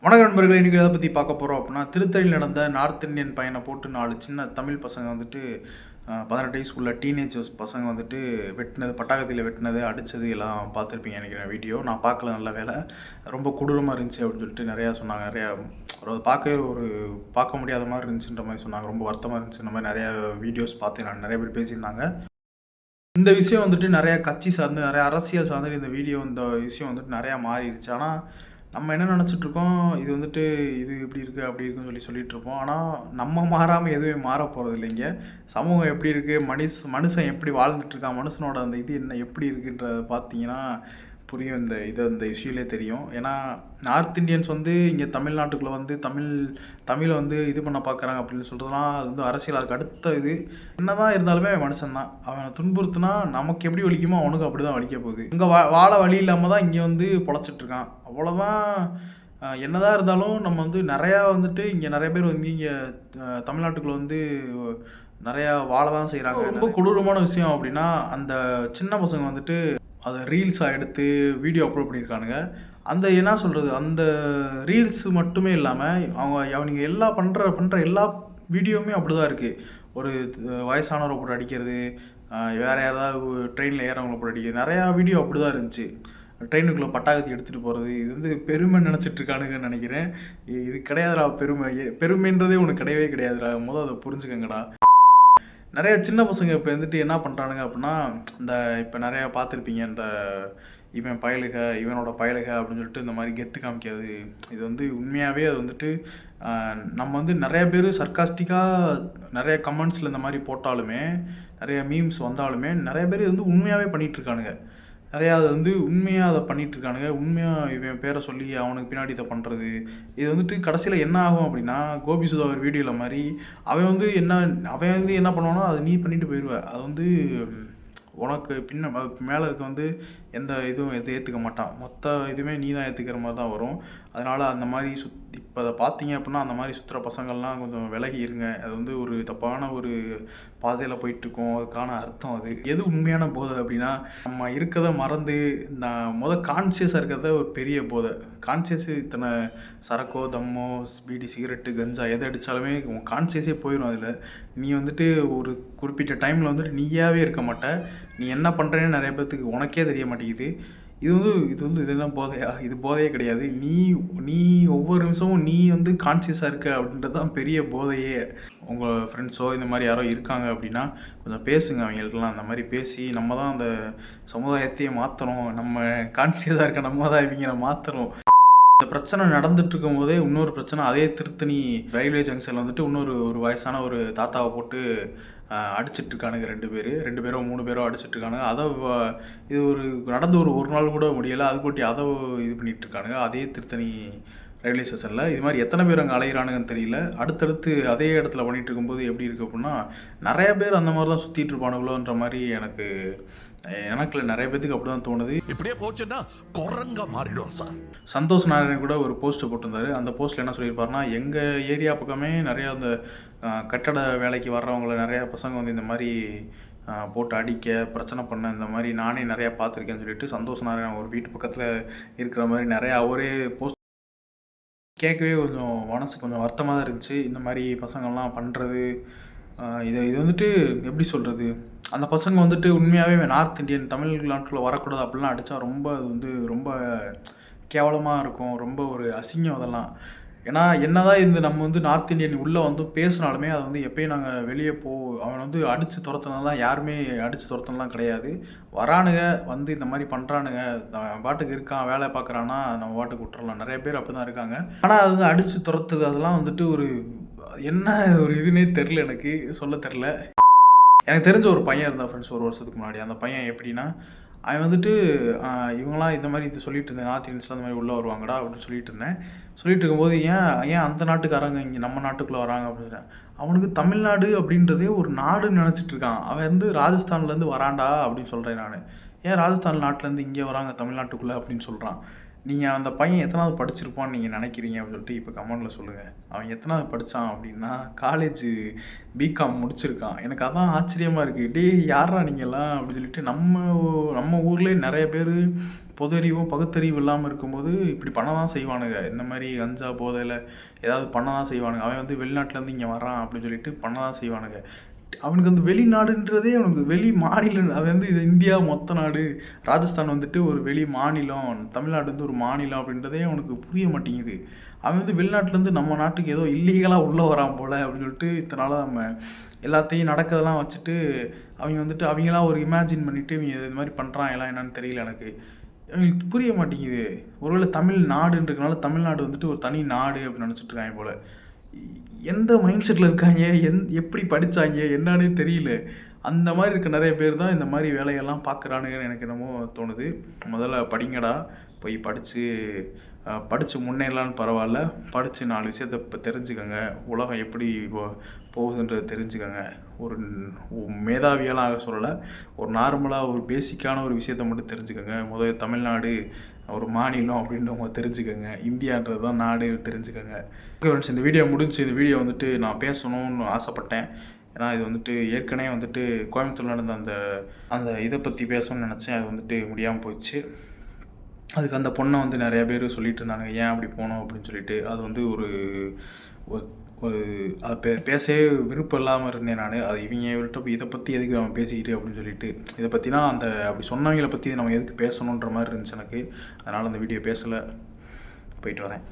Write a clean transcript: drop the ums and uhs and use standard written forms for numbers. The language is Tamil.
வணக்க நண்பர்களே, இன்றைக்கி எதை பற்றி பார்க்க போகிறோம் அப்படின்னா, திருத்தணியில் நடந்த நார்த் இந்தியன் பையனை போட்டு 4 சின்ன தமிழ் பசங்க வந்துட்டு 18 வயசுக்குள்ள டீனேஜர்ஸ் பசங்க வந்துட்டு வெட்டினது, பட்டாக்கத்தியில் வெட்டினது, அடித்தது எல்லாம் பார்த்துருப்பீங்க நினைக்கிறேன். வீடியோ நான் பார்க்கல, நல்ல வேலை. ரொம்ப கொடூரமாக இருந்துச்சு அப்படின்னு சொல்லிட்டு நிறையா சொன்னாங்க. நிறையா அதை பார்க்க முடியாத மாதிரி இருந்துச்சுன்ற மாதிரி சொன்னாங்க. ரொம்ப வருத்தமாக இருந்துச்சு. இந்த மாதிரி நிறையா வீடியோஸ் பார்த்து நான் நிறைய பேர் பேசியிருந்தாங்க. இந்த விஷயம் வந்துட்டு நிறையா கட்சி சார்ந்து, நிறையா அரசியல் சார்ந்து இந்த விஷயம் வந்துட்டு நிறையா மாறிடுச்சு. ஆனால் நம்ம என்ன நினச்சிட்ருக்கோம், இது இப்படி இருக்குது அப்படி இருக்குன்னு சொல்லிட்டு இருப்போம். ஆனால் நம்ம மாறாமல் எதுவுமே மாற போகிறது இல்லைங்க. சமூகம் எப்படி இருக்குது, மனுஷன் எப்படி வாழ்ந்துட்டுருக்கான், மனுஷனோட அந்த இது என்ன எப்படி இருக்குன்றத பார்த்தீங்கன்னா புரியும். இந்த இஷ்யூலே தெரியும். ஏன்னா நார்த் இந்தியன்ஸ் இங்கே தமிழ்நாட்டுக்குள்ளே தமிழை இது பண்ண பார்க்குறாங்க அப்படின்னு சொல்கிறதுலாம் அது அரசியல். அதுக்கு அடுத்த என்னதான் இருந்தாலுமே மனுஷன் தான். அவனை துன்புறுத்துனா நமக்கு எப்படி வலிக்குமோ அவனுக்கு அப்படி தான் வலிக்க போகுது. இங்கே வாழ வழி இல்லாமல் தான் இங்கே பொழைச்சிட்ருக்கான். அவ்வளோதான். என்னதான் இருந்தாலும் நம்ம நிறையா இங்கே நிறைய பேர் இங்கே தமிழ்நாட்டுக்குள்ளே நிறையா வாழ தான் செய்கிறாங்க. ரொம்ப கொடூரமான விஷயம் அப்படின்னா, அந்த சின்ன பசங்க அதை ரீல்ஸாக எடுத்து வீடியோ அப்லோட் பண்ணியிருக்கானுங்க. என்ன சொல்கிறது, அந்த ரீல்ஸ் மட்டுமே இல்லாமல் அவனுங்க எல்லாம் பண்ணுற எல்லா வீடியோவுமே அப்படி தான் இருக்குது. ஒரு வயசானவரை போட்டு அடிக்கிறது, வேறு யாராவது ட்ரெயினில் ஏறவங்களை போட்டு அடிக்கிறது, நிறையா வீடியோ அப்படி தான் இருந்துச்சு. ட்ரெயினுக்குள்ளே பட்டாக்கத்தி எடுத்துகிட்டு போகிறது, இது பெருமை நினச்சிட்ருக்கானுங்கன்னு நினைக்கிறேன். இது கிடையாதுடா பெருமைன்றதே ஒன்று கிடையவே கிடையாதுடா. அதை புரிஞ்சுக்கங்கடா. நிறைய சின்ன பசங்க இப்போ என்ன பண்ணுறானுங்க அப்படின்னா, இப்போ நிறையா பார்த்துருப்பீங்க, இவனோட பயலுக அப்படின்னு சொல்லிட்டு இந்த மாதிரி கெத்து காமிக்காது. இது உண்மையாகவே அது நம்ம நிறைய பேர் சர்க்காஸ்டிக்காக நிறைய கமெண்ட்ஸில் இந்த மாதிரி போட்டாலுமே, நிறைய மீம்ஸ் வந்தாலுமே நிறைய பேர் உண்மையாகவே பண்ணிகிட்ருக்கானுங்க. நிறையா அது உண்மையாக அதை பண்ணிகிட்ருக்கானுங்க. உண்மையாக இவன் பேரை சொல்லி அவனுக்கு பின்னாடி இதை பண்ணுறது. இது கடைசியில் என்ன ஆகும் அப்படின்னா, கோபி சுதாகர் வீடியோவில் மாதிரி அவன் என்ன பண்ணுவானோ அதை நீ பண்ணிட்டு போயிடுவேன். அது உனக்கு மேலே இருக்க எந்த இதுவும் ஏற்றுக்க மாட்டான். மொத்த இதுவுமே நீ தான் ஏற்றுக்கிற மாதிரி தான் வரும். அதனால் அந்த மாதிரி இப்போ அதை பார்த்தீங்க அப்படின்னா, அந்த மாதிரி சுற்றுற பசங்கள்லாம் கொஞ்சம் விலகி இருங்க. அது ஒரு தப்பான ஒரு பாதையில் போயிட்டுருக்கோம். அதுக்கான அர்த்தம் எது உண்மையான போதை அப்படின்னா, நம்ம இருக்கிறத மறந்து கான்சியஸாக இருக்கிறத ஒரு பெரிய போதை. கான்சியஸ் இத்தனை சரக்கோ, தம்மோ, பீடி, சிகரெட்டு, கஞ்சா எதை அடித்தாலுமே உன் கான்சியஸே போயிடும். அதில் நீ ஒரு குறிப்பிட்ட டைமில் நீயாவே இருக்க மாட்ட. நீ என்ன பண்ணுறேன்னு நிறைய பேர்த்துக்கு உனக்கே தெரிய மாட்டேங்குது. இது என்ன போதையா? இது போதையே கிடையாது. நீ ஒவ்வொரு நிமிஷமும் நீ கான்சியஸாக இருக்க அப்படின்றது தான் பெரிய போதையே. உங்கள் ஃப்ரெண்ட்ஸோ இந்த மாதிரி யாரோ இருக்காங்க அப்படின்னா கொஞ்சம் பேசுங்க அவங்களுக்கெல்லாம். அந்த மாதிரி பேசி நம்ம தான் அந்த சமுதாயத்தையே மாற்றணும். நம்ம கான்சியஸாக இருக்க நம்ம தான் இவங்களை மாற்றணும். இந்த பிரச்சனை நடந்துட்டு இருக்கும் போதே இன்னொரு பிரச்சனை, அதே திருத்தணி ரயில்வே ஜங்ஷனில் ஒரு வயசான ஒரு தாத்தாவை போட்டு அடிச்சிட்ருக்கானுங்க. 2 பேரோ 3 பேரோ அடிச்சிட்ருக்கானுங்க. இது நடந்து ஒரு நாள் கூட முடியலை. அதுக்கூட்டி அதை இது பண்ணிகிட்ருக்கானுங்க அதே திருத்தணி ரயில்வே ஸ்டேஷனில். இது மாதிரி எத்தனை பேர் அங்கே அலையிறானுங்கன்னு தெரியல. அடுத்தடுத்து அதே இடத்துல பண்ணிகிட்டு இருக்கும்போது எப்படி இருக்குது அப்படின்னா, நிறைய பேர் அந்த மாதிரி தான் சுற்றிட்டு இருப்பானுங்களோன்ற மாதிரி எனக்கு நிறைய பேத்துக்கு அப்படி தான் தோணுது. இப்படியே போச்சுன்னா குரங்கா மாறிடும் சார். சந்தோஷ் நாராயணன் கூட ஒரு போஸ்ட் போட்டிருந்தாரு. அந்த போஸ்ட்டில் என்ன சொல்லியிருப்பாருன்னா, எங்கள் ஏரியா பக்கமே நிறையா அந்த கட்டட வேலைக்கு வர்றவங்கள நிறையா பசங்க இந்த மாதிரி போட்டு அடிக்க, பிரச்சனை பண்ண, இந்த மாதிரி நானே நிறையா பார்த்துருக்கேன்னு சொல்லிட்டு சந்தோஷ் நாராயணன் ஒரு வீட்டு பக்கத்தில் இருக்கிற மாதிரி நிறையா அவரே போஸ்ட் கேட்கவே கொஞ்சம் மனசு கொஞ்சம் வருத்தமாக தான் இருந்துச்சு. இந்த மாதிரி பசங்கள்லாம் பண்ணுறது இது எப்படி சொல்கிறது, அந்த பசங்க உண்மையாகவே நார்த் இந்தியன் தமிழ்நாட்டில் வரக்கூடாது அப்படிலாம் அடித்தா ரொம்ப ரொம்ப கேவலமாக இருக்கும். ரொம்ப ஒரு அசிங்கம் அதெல்லாம். ஏன்னா என்னதான் நம்ம நார்த் இந்தியன் உள்ளே பேசினாலுமே அதை எப்பயும் நாங்கள் வெளியே அவன் அடித்து துரத்துனதான் யாருமே அடித்து துரத்துனலாம் கிடையாது. வரானுங்க இந்த மாதிரி பண்ணுறானுங்க, பாட்டுக்கு இருக்கான், வேலை பார்க்குறான்னா நம்ம பாட்டுக்கு விட்டுறலாம். நிறைய பேர் அப்படி தான் இருக்காங்க. ஆனால் அது அடித்து துரத்துது அதெல்லாம் ஒரு என்ன ஒரு இதுன்னே தெரில, எனக்கு சொல்ல தெரில. எனக்கு தெரிஞ்ச ஒரு பையன் இருந்தான் ஃப்ரெண்ட்ஸ், ஒரு வருஷத்துக்கு முன்னாடி. அந்த பையன் எப்படின்னா, அவன் இவங்களாம் இந்த மாதிரி இது சொல்லிட்டு இருந்தேன், நார்த் இந்தியன்ஸ்லாம் அந்த மாதிரி உள்ளே வருவாங்கடா அப்படின்னு சொல்லிட்டு இருந்தேன். சொல்லிட்டு இருக்கும்போது ஏன் அந்த நாட்டுக்காரங்க இங்கே நம்ம நாட்டுக்குள்ளே வராங்க அப்படின்னு. அவனுக்கு தமிழ்நாடு அப்படின்றதே ஒரு நாடுன்னு நினச்சிட்டு இருக்கான். அவன் ராஜஸ்தான்லேருந்து வரான்டா அப்படின்னு சொல்கிறேன் நான். ஏன் ராஜஸ்தான் நாட்டிலேருந்து இங்கே வராங்க தமிழ்நாட்டுக்குள்ளே அப்படின்னு சொல்கிறான். நீங்கள் அந்த பையன் எத்தனாவது படிச்சிருப்பான்னு நீங்கள் நினைக்கிறீங்க அப்படின்னு சொல்லிட்டு இப்போ கமெண்டில் சொல்லுங்கள். அவன் எத்தனாவது படித்தான் அப்படின்னா காலேஜ் பிகாம் முடிச்சிருக்கான். எனக்கு அதான் ஆச்சரியமாக இருக்குது. டேய் யாரா நீங்கள்லாம் அப்படின்னு சொல்லிட்டு நம்ம ஊர்லேயே நிறைய பேர் பொதறிவும் பகுத்தறிவும் இல்லாமல் இருக்கும்போது இப்படி பண்ண தான் செய்வானுங்க. இந்த மாதிரி கஞ்சா போதையில் ஏதாவது பண்ண தான் செய்வானுங்க. அவன் வந்து வெளிநாட்டிலேருந்து இங்கே வரான் அப்படின்னு சொல்லிட்டு பண்ண தான் செய்வானுங்க. அவனுக்கு வந்து வெளிநாடுன்றதே அவனுக்கு வெளி மாநிலம். அது வந்து இது இந்தியா மொத்த நாடு. ராஜஸ்தான் வந்துட்டு ஒரு வெளி மாநிலம், தமிழ்நாடு வந்து ஒரு மாநிலம் அப்படின்றதே அவனுக்கு புரிய மாட்டேங்குது. அவன் வந்து வெளிநாட்டிலேருந்து நம்ம நாட்டுக்கு ஏதோ இல்லீகலாக உள்ளே வரான் போல் அப்படின்னு சொல்லிட்டு இத்தனை நாளாக நம்ம எல்லாத்தையும் நடக்கிறதெல்லாம் வச்சுட்டு அவங்க வந்துட்டு அவங்களாம் ஒரு இமேஜின் பண்ணிவிட்டு இவங்க இது மாதிரி பண்ணுறாங்கலாம் என்னன்னு தெரியல எனக்கு. அவங்களுக்கு புரிய மாட்டேங்குது. ஒருவேளை தமிழ் நாடுன்றதுனால தமிழ்நாடு வந்துட்டு ஒரு தனி நாடு அப்படின்னு நினச்சிட்டு இருக்காங்க போல். எந்த மைண்ட் செட்டில் இருக்காங்க, எப்படி படித்தாங்க என்னன்னே தெரியல. அந்த மாதிரி இருக்க நிறைய பேர் தான் இந்த மாதிரி வேலையெல்லாம் பார்க்குறானுங்கன்னு எனக்கு என்னமோ தோணுது. முதல்ல படிங்கடா, போய் படித்து முன்னேறலான்னு பரவாயில்ல, படித்து 4 விஷயத்த இப்போ தெரிஞ்சுக்கோங்க. உலகம் எப்படி போகுதுன்றதை தெரிஞ்சுக்கோங்க. ஒரு மேதாவியெல்லாம் ஆக சொல்லலை, ஒரு நார்மலாக ஒரு பேசிக்கான ஒரு விஷயத்த மட்டும் தெரிஞ்சுக்கோங்க. முதல்ல தமிழ்நாடு ஒரு மாநிலம் அப்படின்றவங்க தெரிஞ்சுக்கோங்க. இந்தியான்றது தான் நாடு தெரிஞ்சுக்கோங்க. ஓகே ஃப்ரெண்ட்ஸ், இந்த வீடியோ முடிஞ்சு. இந்த வீடியோ வந்துட்டு நான் பேசணும்னு ஆசைப்பட்டேன். ஏன்னா இது வந்துட்டு ஏற்கனவே வந்துட்டு கோயம்புத்தூர் நடந்த அந்த இதை பற்றி பேசணும்னு நினச்சேன். அது வந்துட்டு முடியாமல் போயிடுச்சு. அதுக்கு அந்த பொண்ணை வந்து நிறைய பேர் சொல்லிட்டு இருந்தாங்க, ஏன் அப்படி போனோம் அப்படின்னு சொல்லிட்டு. அது வந்து ஒரு அது பேசவே விருப்பம் இல்லாமல் இருந்தேன் நான். அது இவங்கள்ட்ட இதை பற்றி எதுக்கு அவன் பேசிக்கிட்டு அப்படின்னு சொல்லிட்டு, இதை பற்றினா அப்படி சொன்னவங்களை பற்றி நம்ம எதுக்கு பேசணுன்ற மாதிரி இருந்துச்சு எனக்கு. அதனால் அந்த வீடியோ பேசலை. போயிட்டு வரேன்.